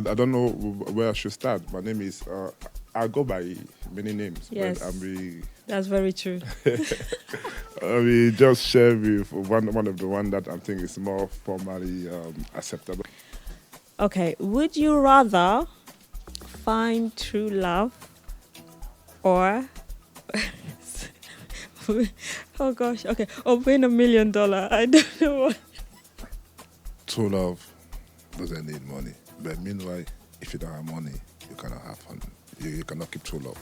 I don't know where I should start. My name is, I go by many names. Yes, But that's very true. we just share with one of the one that I think is more formally acceptable. Okay, would you rather find true love or oh gosh, okay, or win $1 million? I don't know what. True love doesn't need money. But meanwhile, if you don't have money, you cannot have fun. You cannot keep true love.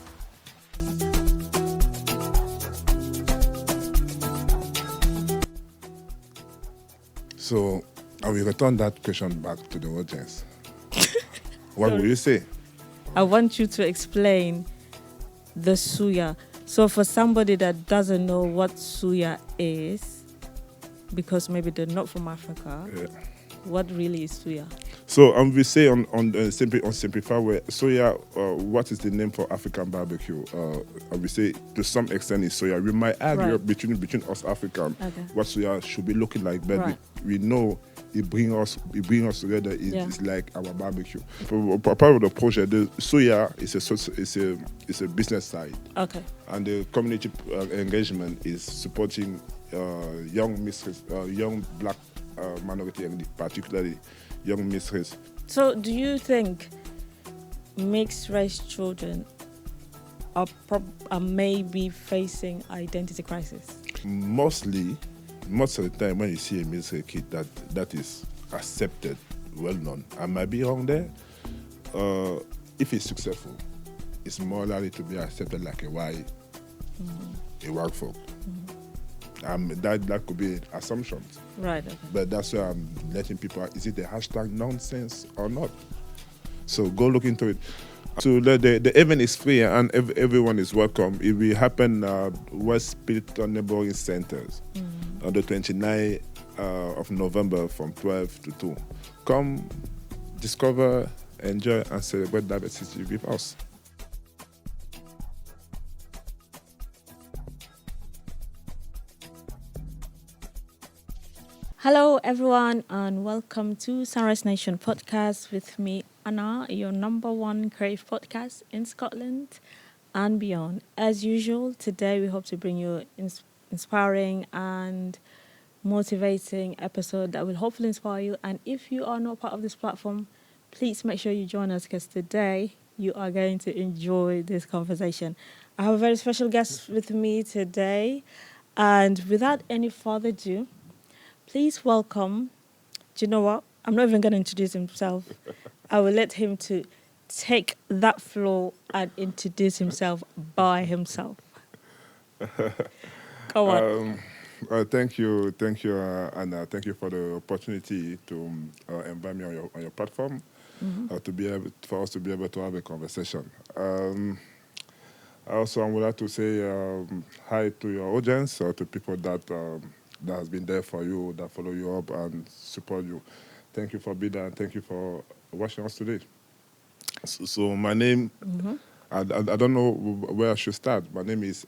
So I will return that question back to the audience. What will you say? I want you to explain the suya. So for somebody that doesn't know what suya is, because maybe they're not from Africa, Yeah. what really is suya? So we say on simplified way, soya. What is the name for African barbecue? We say to some extent is soya. We might argue Right. between us African Okay. what soya should be looking like, but Right. we know it bring us together. Yeah. It's like our barbecue. Part of the project, the soya is a business side, Okay. and the community engagement is supporting young mistress, young black minority, and particularly young mistress. So do you think mixed race children are maybe facing identity crisis? Most of the time when you see a mistress kid that is accepted, well known, I might be wrong there. If it's successful, it's more likely to be accepted like a white folk. That could be assumptions. Right. Okay. But that's why I'm letting people out. Is it the hashtag nonsense or not? So go look into it. So the event is free and everyone is welcome. It will happen West Pilton Neighboring Centers on the 29th of November from 12 to 2. Come, discover, enjoy, and celebrate diversity with us. Hello, everyone, and welcome to Sunrise Nation podcast with me, Anna, your number one crave podcast in Scotland and beyond. As usual, today we hope to bring you inspiring and motivating episode that will hopefully inspire you. And if you are not part of this platform, please make sure you join us because today you are going to enjoy this conversation. I have a very special guest with me today, and without any further ado, please welcome. Do you know what? I'm not even going to introduce himself. I will let him to take that floor and introduce himself by himself. Go on. Thank you, Anna. Thank you for the opportunity to invite me on your platform for us to be able to have a conversation. Also, I would like to say hi to your audience or to people that has been there for you, that follow you up and support you. Thank you for being there and thank you for watching us today. So my name, I don't know where I should start. My name is,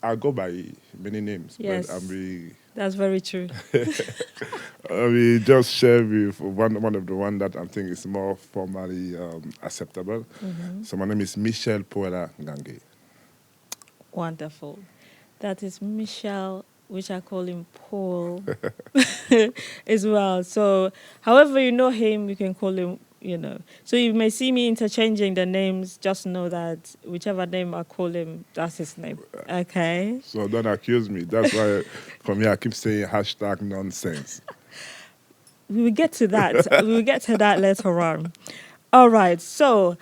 I go by many names. Yes. But That's very true. we just share with one of the one that I think is more formally acceptable. So my name is Michel Pouhela Ngangue. Wonderful. That is Michel, which I call him Paul as well. So however you know him, you can call him, So you may see me interchanging the names. Just know that whichever name I call him, that's his name. Okay? So don't accuse me. That's why for me I keep saying hashtag nonsense. We will get to that. We will get to that later on. All right. So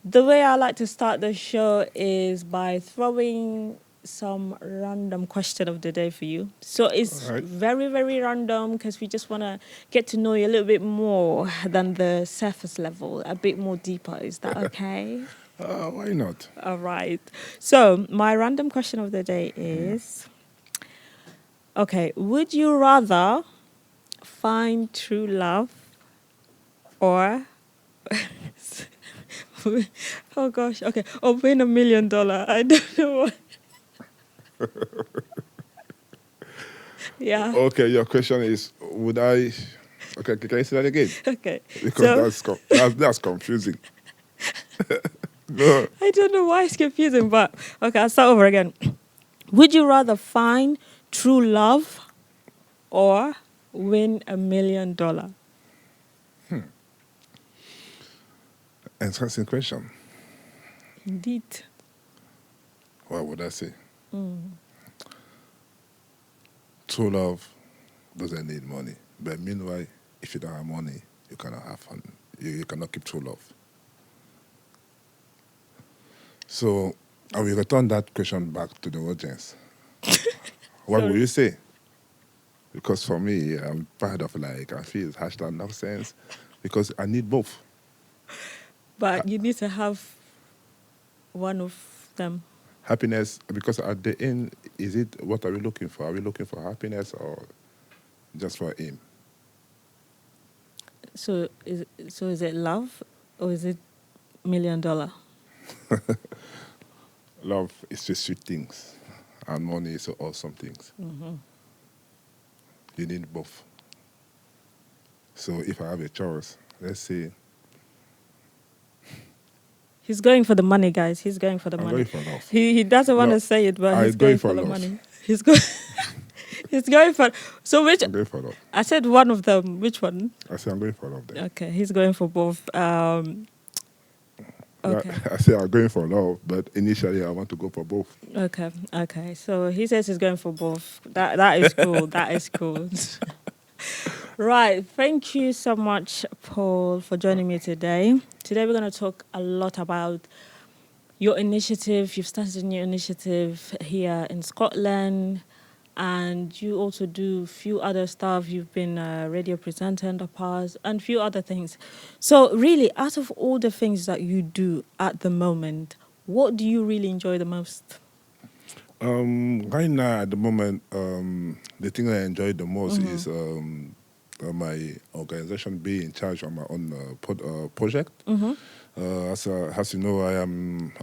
the way I like to start the show is by throwing some random question of the day for you. So it's All right. very, very random because we just want to get to know you a little bit more than the surface level, a bit more deeper. Is that okay? Why not? All right. So my random question of the day is, okay, would you rather find true love or oh gosh, okay, or win $1 million? I don't know what. Yeah. Okay, your question is, would I Okay, can you say that again? Okay. Because So that's confusing. No. I don't know why it's confusing, but okay, I'll start over again. Would you rather find true love or win $1 million? Interesting question. Indeed. What would I say? Mm. True love doesn't need money. But meanwhile, if you don't have money, you cannot have fun. You cannot keep true love. So I will return that question back to the audience. What will Sorry. you say? Because for me, I'm part of I feel it's hashtag nonsense because I need both. But you need to have one of them. Happiness, because at the end, is it what are we looking for? Are we looking for happiness or just for aim? So is it love or is it $1 million? Love is just sweet things, and money is awesome things. Mm-hmm. You need both. So if I have a choice, let's say He's going for the money, guys. He's going for the I'm money. going for love. He doesn't want No, to say it, but I'm he's going going for for the love. money. He's going. He's going for. So which? I'm going for love. I said one of them. Which one? I say I'm going for love then. Okay, he's going for both. Okay. I say I'm going for love, but initially I want to go for both. Okay. So he says he's going for both. That is cool. That is cool. Right. Thank you so much, Paul, for joining me today. Today we're going to talk a lot about your initiative. You've started a new initiative here in Scotland, and you also do a few other stuff. You've been a radio presenter in the past and a few other things. So really, out of all the things that you do at the moment, what do you really enjoy the most? Right now, at the moment, the thing I enjoy the most Mm-hmm. is my organization being in charge of my own project. Mm-hmm. As you know,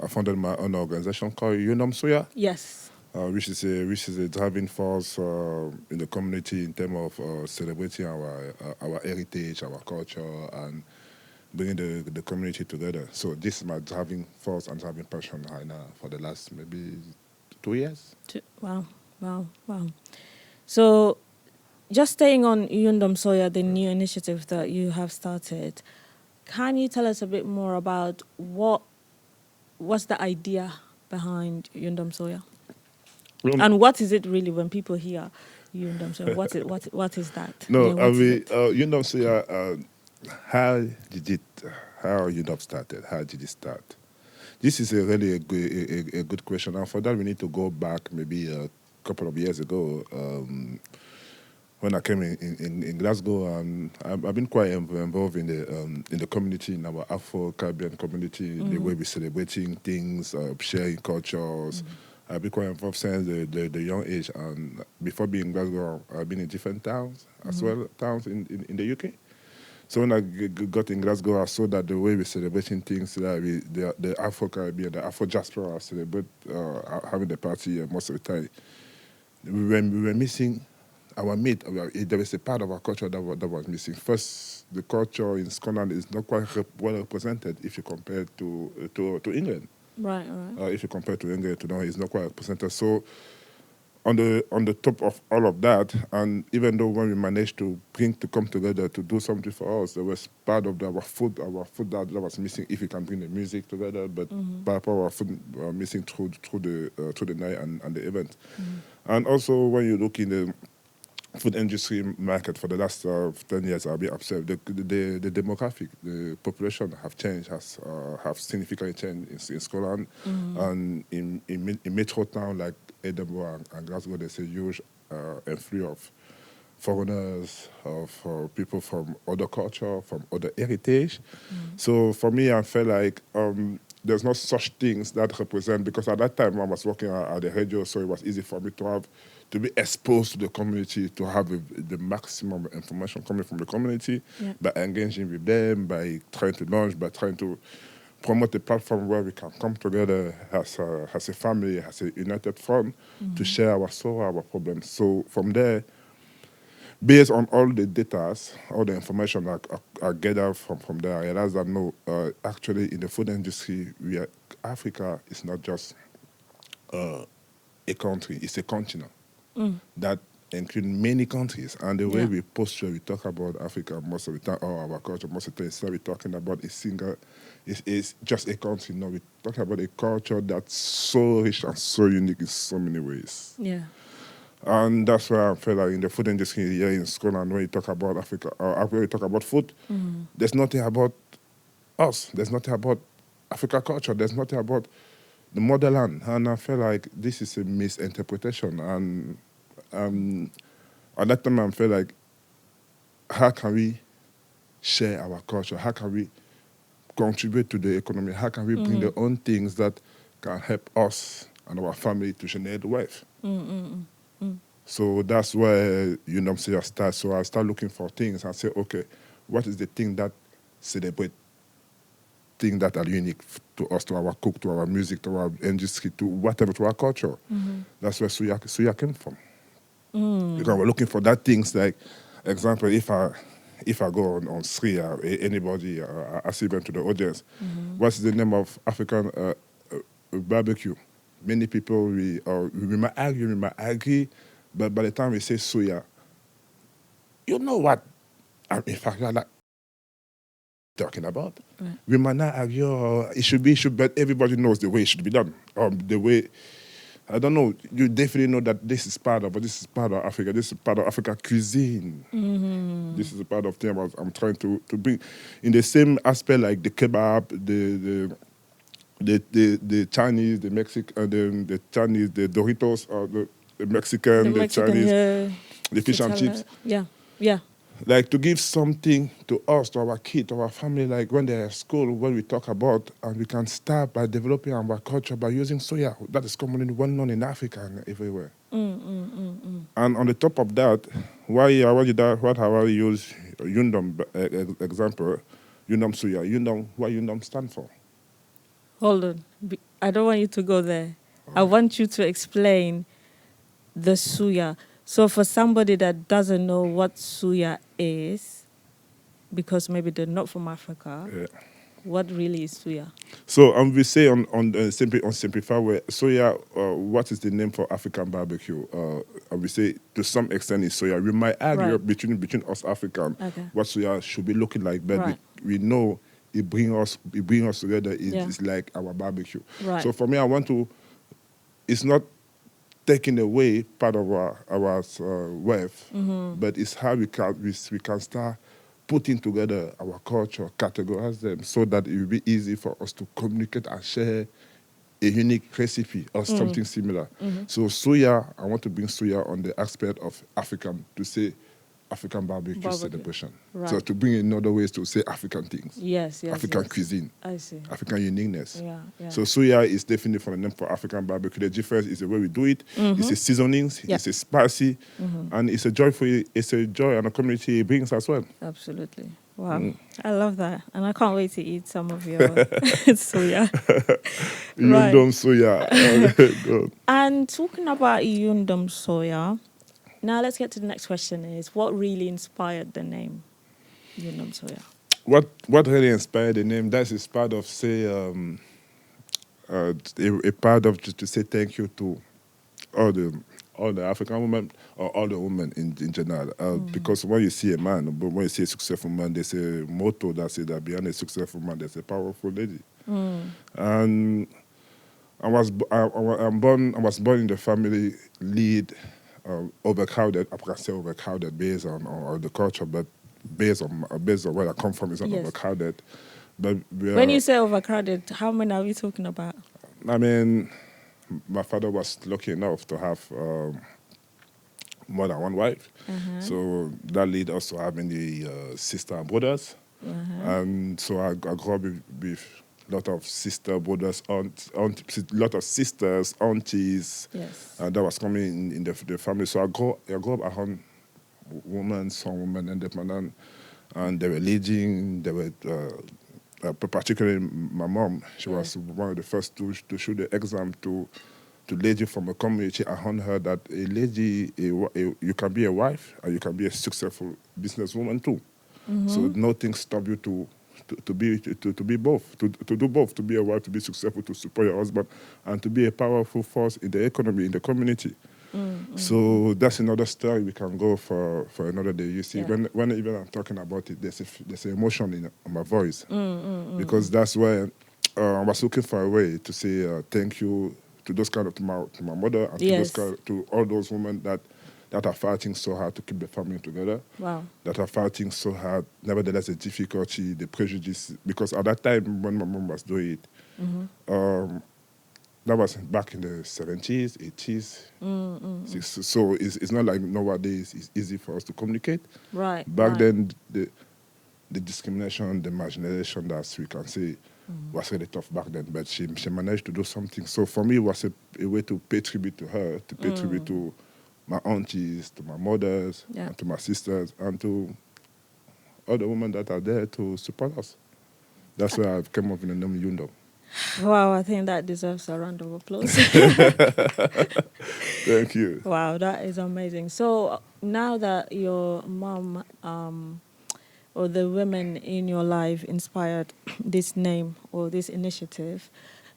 I founded my own organization called Youdom Suya, Yes. which is a driving force in the community in terms of celebrating our heritage, our culture, and bringing the community together. So this is my driving force and driving passion right now for the last maybe 2 years. Wow. So just staying on Yundam Soya, the new initiative that you have started, can you tell us a bit more about what's the idea behind Yundam Soya? And what is it really when people hear Yundam Soya? What is that? No, Yeah, what is it? Youdom Suya, how Youdom started? How did it start? This is really a good question. And for that, we need to go back maybe a couple of years ago when I came in Glasgow. And I've been quite involved in the community, in our Afro-Caribbean community, the way we're celebrating things, sharing cultures. I've been quite involved since the young age. And before being in Glasgow, I've been in different towns as well, towns in the UK. So when I got in Glasgow, I saw that the way we're celebrating things, that the Afro-Caribbean, the Afro-diaspora celebrate having the party most of the time. We were missing our meat. There was a part of our culture that was missing. First, the culture in Scotland is not quite well represented if you compare to England. Right. If you compare to England, it's not quite represented. So on the top of all of that, and even though when we managed to come together to do something for us, there was part of our food that was missing. If we can bring the music together, but part of our food missing through the night and the event. And also when you look in the food industry market for the last 10 years, I'll be observed the demographic, the population have changed, have significantly changed in Scotland, and in metro town like Edinburgh and Glasgow, there's a huge influx of foreigners, of people from other culture, from other heritage. So for me, I felt like there's no such things that represent, because at that time I was working at the radio, so it was easy for me to be exposed to the community, to have the maximum information coming from the community, by engaging with them, by trying to launch, by trying to promote a platform where we can come together as a family, as a united front, to share our story, our problems. So from there, based on all the data, all the information I gather from there, I realized that no, actually in the food industry, Africa is not just a country, it's a continent that includes many countries. And the way Yeah. we posture, we talk about Africa most of the time, or our culture most of the time, instead we're talking about a single, it's just a country. No, we talk about a culture that's so rich and so unique in so many ways. Yeah. And that's why I feel like in the food industry here in Scotland, when you talk about Africa, or when you talk about food, there's nothing about us. There's nothing about Africa culture. There's nothing about the motherland. And I feel like this is a misinterpretation. And at that time, I feel like, how can we share our culture? How can we contribute to the economy? How can we bring the own things that can help us and our family to generate wealth? So that's where Youdom Suya starts. So I start looking for things and say, okay, what is the thing that celebrate things that are unique to us, to our cook, to our music, to our industry, to whatever, to our culture. That's where Suya came from. Because we're looking for that things like, example, if I go on Suya, anybody, I say them to the audience, what's the name of African barbecue? Many people, we might agree, but by the time we say Suya, you know what, in fact, like talking about. Right. We might not argue, it should be, but everybody knows the way it should be done. The way, I don't know, you definitely know that this is part of Africa, this is part of African cuisine. This is a part of thing I'm trying to bring in the same aspect like the kebab, the Chinese, the Mexican, the Chinese, the Doritos, or the Mexican, the Chinese, the fish and chips. Yeah, yeah. Like to give something to us, to our kids, to our family, like when they're at school, when we talk about, and we can start by developing our culture by using soya. That is commonly well known in Africa and everywhere. And on the top of that, what have I used Yundam example, Youdom Suya. Yundam, what Yundam stand for? Hold on. I don't want you to go there. I want you to explain the suya. So for somebody that doesn't know what suya is, because maybe they're not from Africa, what really is suya? So we say on simplified way, soya. What is the name for African barbecue? We say to some extent is soya. We might argue between us African what soya should be looking like, but we know it bring us together. It's like our barbecue. Right. So for me, I want to. It's not taking away part of our wealth, but it's how we can start putting together our culture, categorize them, so that it will be easy for us to communicate and share a unique recipe or something similar. So soya, I want to bring soya on the aspect of African, to say African barbecue celebration. Right. So to bring in other ways to say African things. Yes, African cuisine. I see. African uniqueness. Yeah. So soya is definitely for the name for African barbecue. The difference is the way we do it. It's a seasonings, it's a spicy, and it's a joy and a community it brings as well. Absolutely. Wow. I love that. And I can't wait to eat some of your soya. Youdom Suya. Good. And talking about Youdom Suya, now let's get to the next question is, what really inspired the name Youdom Suya? What really inspired the name? That is part of, say, a part of just to say thank you to all the African women, or all the women in general. Because when you see a man, but when you see a successful man, there's a motto that says that behind a successful man, there's a powerful lady. And I was born in the family lead, overcrowded. I can say overcrowded based on the culture, but based on where I come from, is not overcrowded. But when you say overcrowded, how many are we talking about? I mean, my father was lucky enough to have more than one wife, so that led us to having the sister and brothers, and so I grew up with a lot of sister, brothers, lot of sisters, aunties, that was coming in the family. So I grew up around some women independent, and they were leading. They were particularly my mom. She was one of the first to show the exam to to lady from a community around her that a lady, you can be a wife and you can be a successful businesswoman too. So nothing stop you to be both, to do both, to be a wife, to be successful, to support your husband, and to be a powerful force in the economy, in the community. So that's another story we can go for another day. You see, Yeah. when even I'm talking about it, there's an emotion in my voice, because that's why I was looking for a way to say thank you to those kind of to my mother and Yes. to all those women that are fighting so hard to keep the family together. Wow. That are fighting so hard. Nevertheless, the difficulty, the prejudice, because at that time when my mom was doing it, that was back in the 70s, 80s. So it's not like nowadays it's easy for us to communicate. Right. Back right. then, the discrimination, the marginalization, that we can say, was really tough back then. But she managed to do something. So for me, it was a way to pay tribute to her, to pay tribute to my aunties, to my mothers, Yeah. and to my sisters, and to other women that are there to support us. That's why I came up with the name Yundam. Wow, I think that deserves a round of applause. Thank you. Wow, that is amazing. So now that your mom or the women in your life inspired this name or this initiative,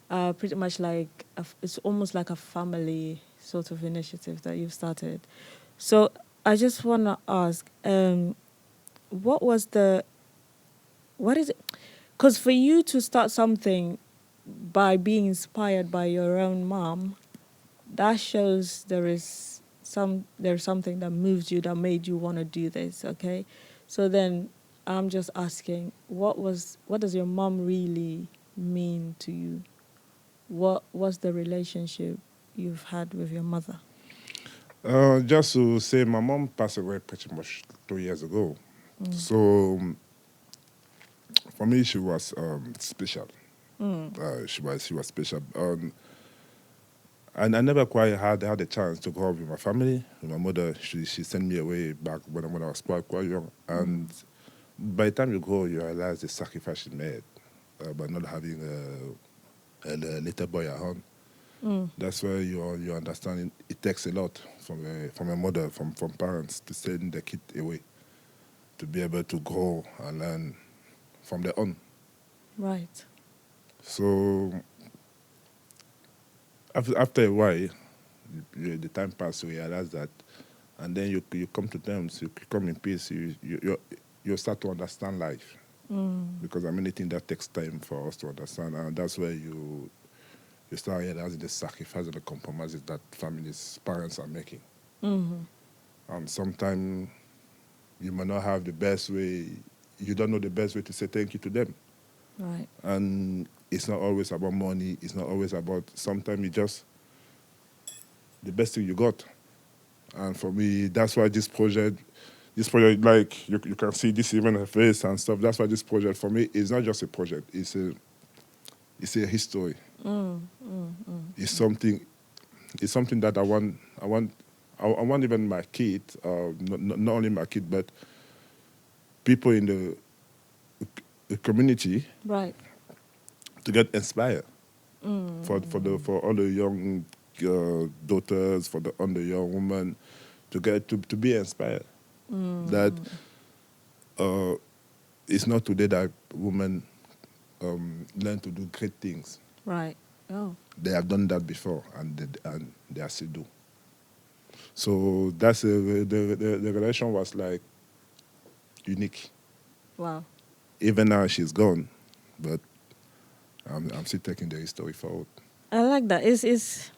pretty much like it's almost like a family sort of initiative that you've started. So I just want to ask, what is it? Because for you to start something by being inspired by your own mom, that shows there's something that moves you, that made you want to do this. Okay, so then I'm just asking, what does your mom really mean to you? What's the relationship you've had with your mother? Just to say, my mom passed away pretty much 2 years ago. So for me, she was special. She was special. And I never quite had a chance to grow up with my family. With my mother, she sent me away back when I was quite young. And by the time you grow, you realize the sacrifice she made by not having a little boy at home. That's where you understand it takes a lot from a mother, from parents, to send the kid away, to be able to grow and learn from their own. Right. So after a while, the time passes, you realize that, and then you come to terms, you come in peace, you start to understand life. Because anything that takes time for us to understand, and that's where you start realizing the sacrifice and the compromises that parents are making. And sometimes you may not have the best way, you don't know the best way to say thank you to them. Right. And it's not always about money, it's not always about, sometimes you just, the best thing you got. And for me, that's why this project, like you can see this even her face and stuff, that's why this project for me is not just a project, it's a history. It's something that I want even my kid, not only my kid, but people in the community, Right. to get inspired for all the young daughters, for all the young women, to get to be inspired. That it's not today that women learn to do great things. Right. Oh. They have done that before, and they are still do. So that's the relation was like unique. Wow. Even now she's gone, but I'm still taking the history forward. I like that. It's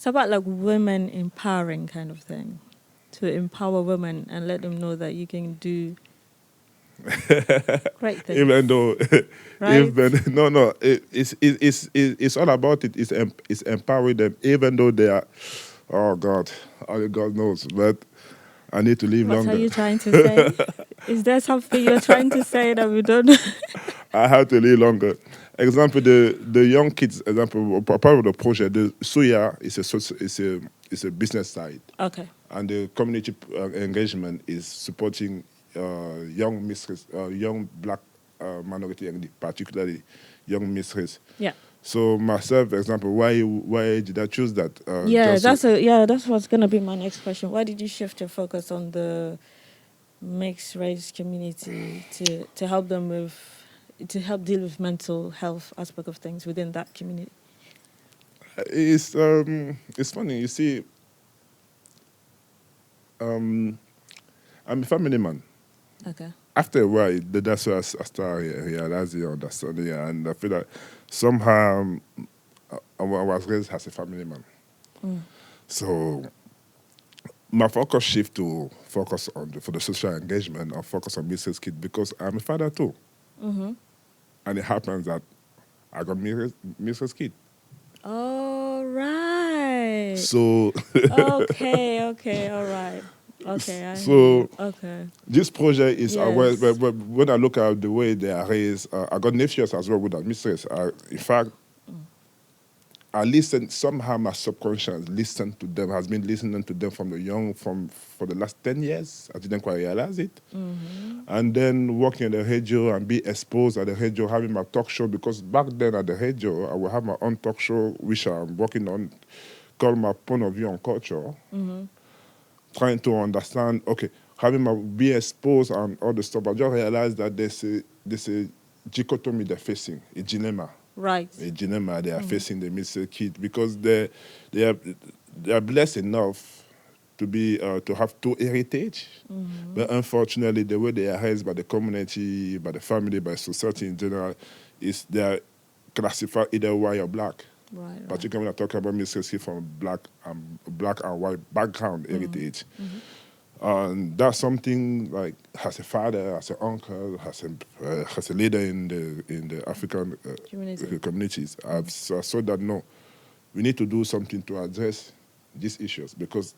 about like women empowering kind of thing, to empower women and let them know that you can do great things. Even though, Right? it's all about it. It's empowering them, even though they are. Oh God, only God knows. But I need to live What longer. are you trying to say? Is there something you're trying to say that we don't know? I have to live longer. Example, the young kids. Example, part of the project. The Soya is a business side. Okay. And the community engagement is supporting young black minority, and particularly young mistress. Yeah. So myself, for example, why did I choose that? That's what's gonna be my next question. Why did you shift your focus on the mixed race community to help them to help deal with mental health aspect of things within that community? It's funny. You see, I'm a family man. Okay. After a while, that's why I started realizing, understanding, and I feel like somehow I was raised as a family man. So my focus shift to focus on for the social engagement or focus on Mrs. Kid because I'm a father too. And it happens that I got Mrs. Kid. All right. So Okay, all right. Okay, I hear so you. Okay. this project is Yes. when I look at the way they are raised, I got nephews as well with that mistress. In fact, I listen somehow. My subconscious listen to them has been listening to them from for the last 10 years. I didn't quite realize it, and then working at the radio and be exposed at the radio, having my talk show because back then at the radio I will have my own talk show which I'm working on, called my point of view on culture, trying to understand. Okay, having my be exposed and all the stuff. I just realized that there's a dichotomy they're facing, a dilemma. Right. A dilemma they are facing the Mr. Kid because they are blessed enough to be to have two heritage, but unfortunately the way they are raised by the community, by the family, by society in general, is they are classified either white or black. Right. Particularly when I talk about Mr. Kid from black and white background heritage. And that's something like as a father, as an uncle, as a leader in the African communities, I saw that no, we need to do something to address these issues because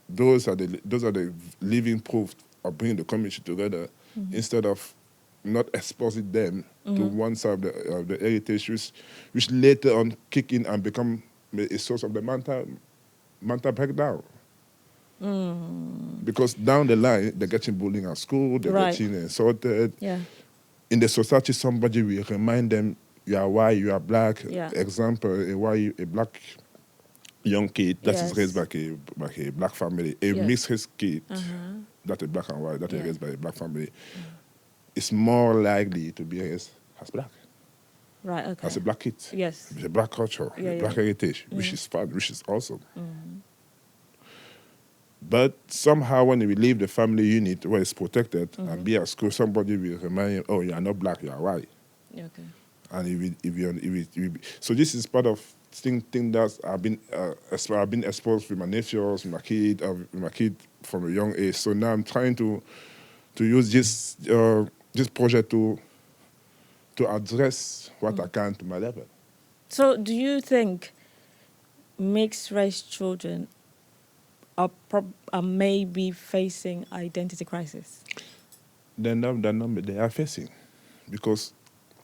those are the living proof of bringing the community together instead of not exposing them to one side of the heritage, which later on kick in and become a source of the mental breakdown. Because down the line, they're getting bullying at school, they're getting insulted. Yeah. In the society, somebody will remind them, you are white, you are black. Yeah. Example, a black young kid that is raised by a black family, a mixed race kid, that is black and white, that is raised by a black family, is more likely to be raised as black. Right, okay. As a black kid. Yes. With a black culture, black heritage, which is fun, which is awesome. But somehow when we leave the family unit where it's protected and be at school, somebody will remind you, oh, you are not black, you are white. Okay. And so this is part of thing that I've been exposed with my nephews, with my kid from a young age. So now I'm trying to use this project to address what I can to my level. So do you think mixed race children are maybe facing identity crisis? They are facing, because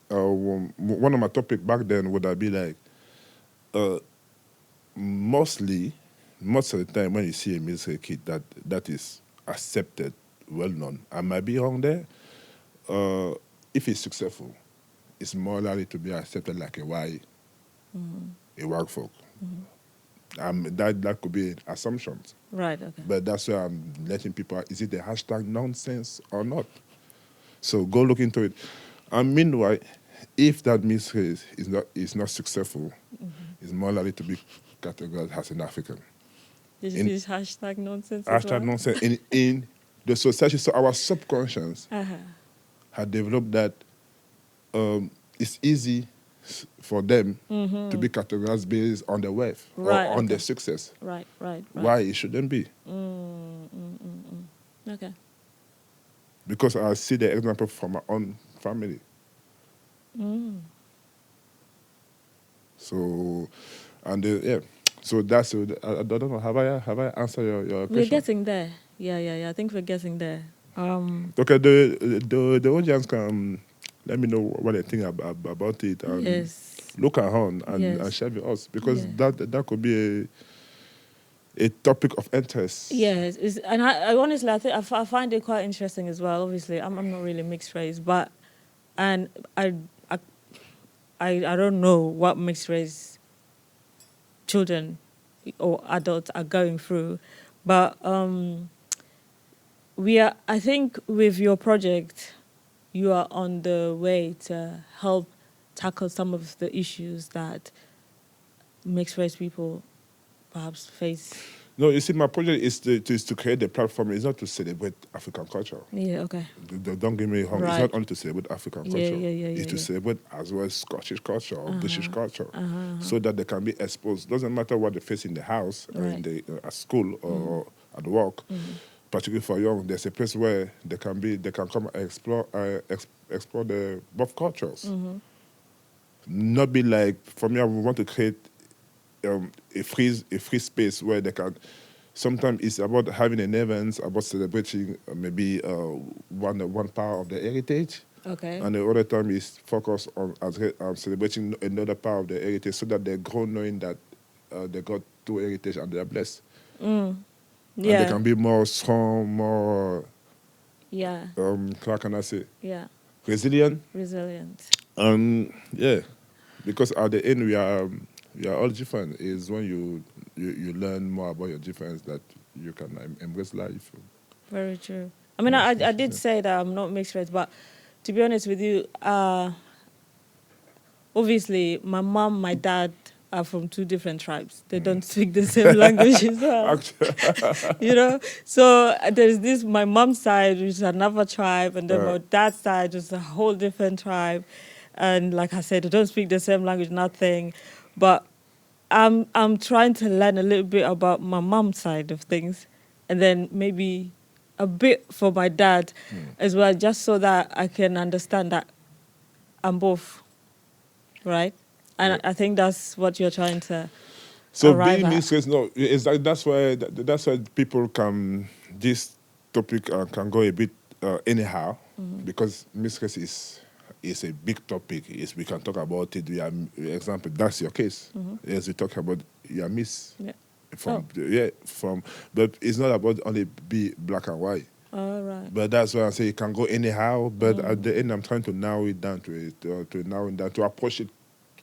one of my topics back then would have been like, most of the time when you see a musical kid that is accepted, well known, I might be wrong there. If it's successful, it's more likely to be accepted like a white folk. That could be assumptions. Right, okay. But that's why I'm letting people, is it the hashtag nonsense or not? So go look into it. And meanwhile, if that misrace is not successful, it's more likely to be categorized as an African. Did you use hashtag nonsense? Hashtag nonsense in the society. So our subconscious had developed that it's easy for them to be categorized based on their wealth or on their success. Right. Why it shouldn't be? Okay. Because I see the example from my own family. So, and so that's it. I don't know. Have I answered your question? We're getting there. Yeah. I think we're getting there. Okay, the audience can let me know what they think about it. And look around and share with us, because that could be a topic of interest. Yes, and I honestly I find it quite interesting as well. Obviously, I'm not really mixed race, but I I don't know what mixed race children or adults are going through, but I think with your project, you are on the way to help tackle some of the issues that mixed race people perhaps face. No, you see, my project is to create the platform. It's not to celebrate African culture. Yeah, okay. Don't get me wrong. It's Right. not only to celebrate African culture. It's to Yeah. celebrate as well Scottish culture or British culture, so that they can be exposed. Doesn't matter what they face in the house or in the at school or at work. Particularly for young, there's a place where they can come and explore the both cultures. Not be like, for me, I would want to create a free space where they can. Sometimes it's about having an event, about celebrating maybe one part of the heritage. Okay. And the other time is focused on celebrating another part of the heritage, so that they grow knowing that they got two heritage and they are blessed. Yeah. And they can be more strong, more Yeah. how can I say? Yeah. Resilient. Yeah, because at the end we are all different. Is when you learn more about your difference that you can embrace life. Very true. I mean, I did say that I'm not mixed race, but to be honest with you, obviously my mom, my dad are from two different tribes. They don't speak the same language as well. You know? So there's this, my mom's side, which is another tribe, and then my dad's side is a whole different tribe. And like I said, they don't speak the same language, nothing. But I'm trying to learn a little bit about my mom's side of things, and then maybe a bit for my dad as well, just so that I can understand that I'm both, right? And I think that's what you're trying to So arrive being at. mixed race, no, it's like that's why people can this topic can go a bit anyhow, because mixed race is a big topic. Yes, we can talk about it. We are, example, that's your case. Yes, we talk about your miss. Yeah. From, but it's not about only be black and white. All right. But that's why I say it can go anyhow. But at the end, I'm trying to narrow it down to approach it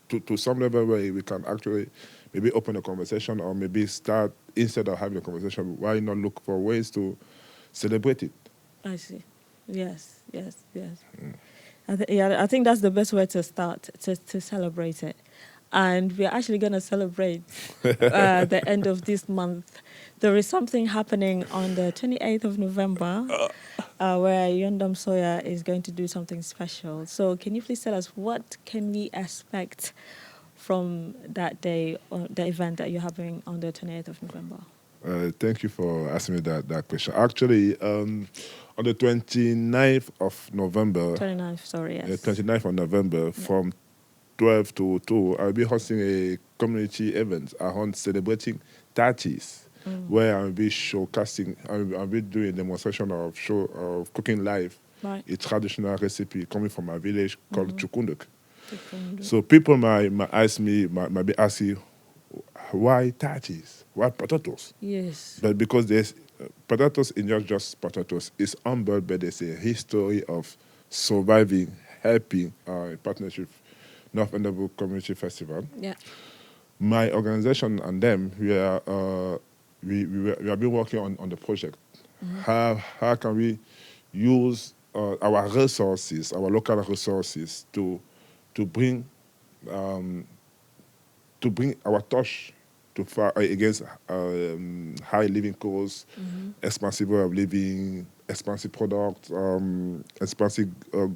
to some level where we can actually maybe open a conversation, or maybe start, instead of having a conversation, why not look for ways to celebrate it? I see. Yes. I think that's the best way to start, to celebrate it. And we're actually going to celebrate the end of this month. There is something happening on the 28th of November where Youdom Suya is going to do something special. So can you please tell us, what can we expect from that day, or the event that you're having on the 28th of November? Thank you for asking me that question. Actually, on the 29th of November... 29th, sorry, yes. 29th of November, from 12 to 2, I'll be hosting a community event around celebrating 30s, where I'll be showcasing, I'll be doing a demonstration of cooking live, a traditional recipe coming from my village called Chukunduk. So people might ask me, might be asking, why 30s? Why potatoes? Yes. But because there's potatoes is not just potatoes. It's humble, but there's a history of surviving, helping, in partnership, North Endable Community Festival. Yeah. My organization and them, we have been working on the project. How can we use our resources, our local resources, to bring our touch to fight against high living costs, expensive way of living, expensive products, expensive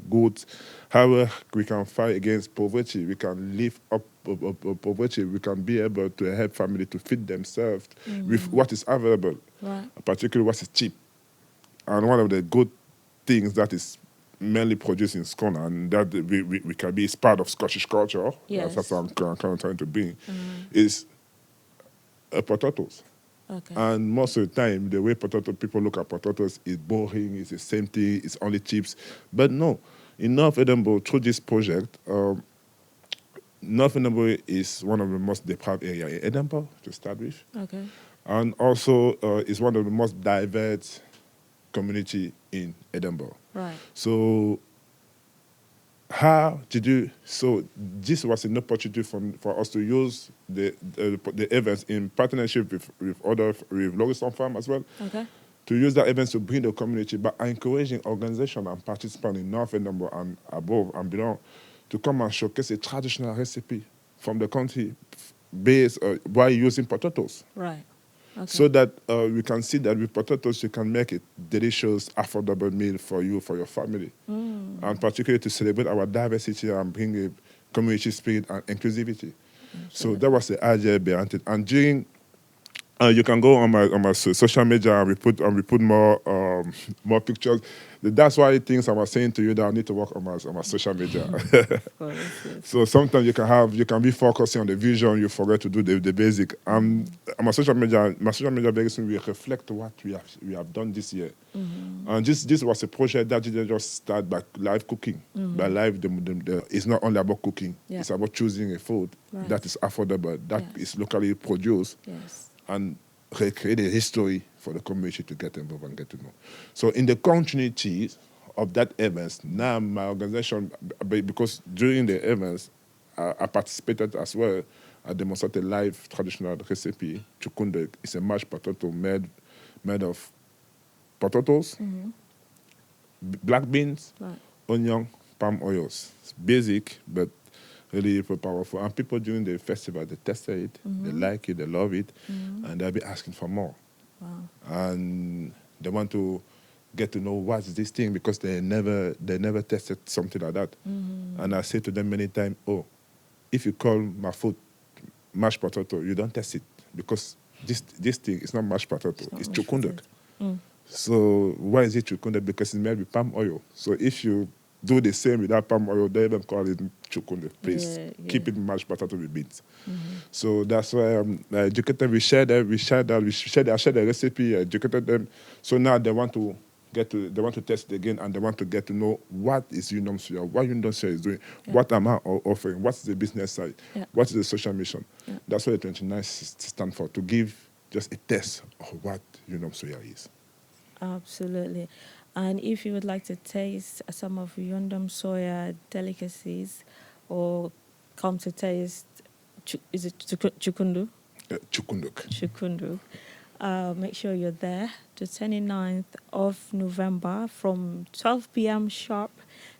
goods. How we can fight against poverty, we can live up poverty, we can be able to help family to feed themselves with what is available, particularly what is cheap. And one of the good things that is mainly produced in Scotland, and that we can be, is part of Scottish culture, that's what I'm kind of trying to bring, is potatoes. Okay. And most of the time, the way people look at potatoes is boring, it's the same thing, it's only chips. But no, in North Edinburgh, through this project, North Edinburgh is one of the most deprived areas in Edinburgh, to start with. Okay. And also is one of the most diverse community in Edinburgh. Right. So how did you? So this was an opportunity for us to use the events in partnership with Lauriston Farm as well. Okay. To use that events to bring the community, but encouraging organization and participants in North and Number and above and below to come and showcase a traditional recipe from the country based by using potatoes. Right. Okay. So that we can see that with potatoes you can make a delicious, affordable meal for you, for your family. And particularly to celebrate our diversity and bring a community spirit and inclusivity. So that was the idea behind it. And during you can go on my social media and we put more pictures. That's why things I was saying to you that I need to work on my social media. Of course, yes. So sometimes you can be focusing on the vision, you forget to do the basic. My social media very soon will reflect what we have done this year. And this was a project that didn't just start by live cooking. By live, it's not only about cooking. Yeah. It's about choosing a food Right. that is affordable, that Yes. is locally produced, Yes. and recreate a history for the community to get involved and get to know. So in the continuity of that events, now my organization, because during the events, I participated as well. I demonstrated live traditional recipe. Chukunde is a mashed potato made of potatoes, black beans, Right. onion, palm oils. It's basic, but really powerful. And people during the festival, they tested it, they like it, they love it, and they'll be asking for more. Wow. And they want to get to know what's this thing because they never tested something like that. And I say to them many times, oh, if you call my food mashed potato, you don't test it because this thing is not mashed potato, it's mashed chukunduk. potato. So why is it chukunduk? Because it's made with palm oil. So if you do the same without palm oil, they even call it chukunde. Please keep it mashed potato with beans. So that's why I educated. I shared the recipe. I educated them. So now they want to test it again, and they want to get to know what is Youdom Suya, what Youdom Suya is doing, what am I offering, what's the business side, what is the social mission. That's what the 29 stand for, to give just a test of what Youdom Suya is. Absolutely. And if you would like to taste some of Yundam Soya delicacies or come to taste, is it chukundu? Chukunduk. Chukundu. Make sure you're there the 29th of November from 12 p.m. sharp.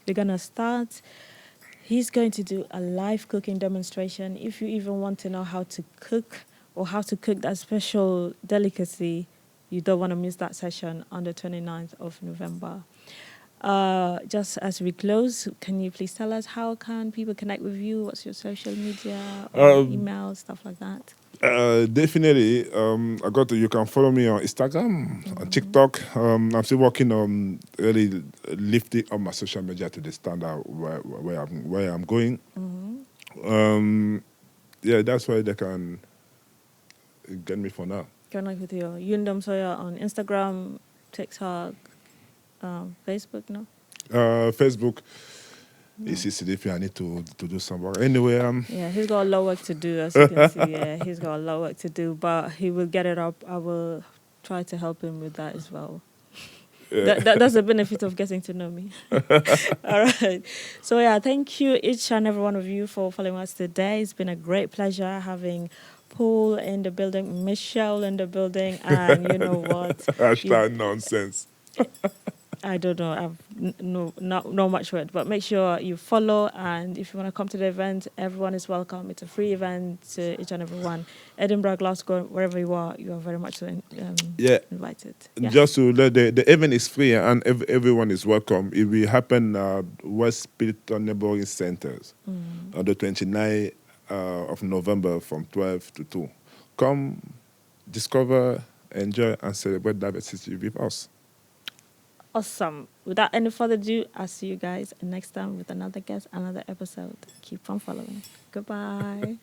We're going to start. He's going to do a live cooking demonstration. If you even want to know how to cook or how to cook that special delicacy, you don't want to miss that session on the 29th of November. Just as we close, can you please tell us how can people connect with you? What's your social media or email, stuff like that? Definitely. You can follow me on Instagram, on TikTok. I'm still working on really lifting up my social media to the standard where I'm going. That's why they can get me for now. Connect with your Youdom Suya on Instagram, TikTok, Facebook, no? Facebook. It's easy. I need to do some work. Anyway, yeah, he's got a lot of work to do, as you can see. Yeah, he's got a lot of work to do, but he will get it up. I will try to help him with that as well. Yeah. That's the benefit of getting to know me. All right. So, yeah, thank you, each and every one of you, for following us today. It's been a great pleasure having Paul in the building, Michelle in the building, and you know what? Hashtag nonsense. I don't know. I've not much word, but make sure you follow. And if you want to come to the event, everyone is welcome. It's a free event to each and every one. Edinburgh, Glasgow, wherever you are very much invited. Yeah. Just to let the event is free and everyone is welcome. It will happen at West Pilton Neighboring Centres on the 29th of November from 12 to 2. Come, discover, enjoy, and celebrate diversity with us. Awesome. Without any further ado, I'll see you guys next time with another guest, another episode. Keep on following. Goodbye.